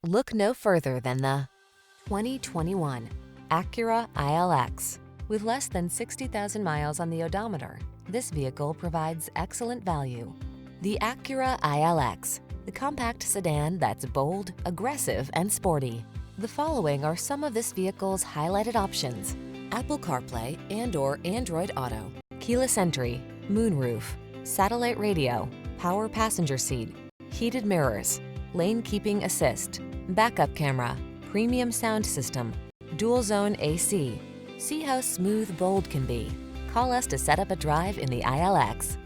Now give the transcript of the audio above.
Look no further than the 2021 Acura ILX. With less than 60,000 miles on the odometer, this vehicle provides excellent value. The Acura ILX, the compact sedan that's bold, aggressive, and sporty. The following are some of this vehicle's highlighted options: Apple CarPlay and/or Android Auto, keyless entry, moonroof, satellite radio, power passenger seat, heated mirrors, lane keeping assist, backup camera, premium sound system, dual zone AC. See how smooth, bold can be. Call us to set up a drive in the ILX.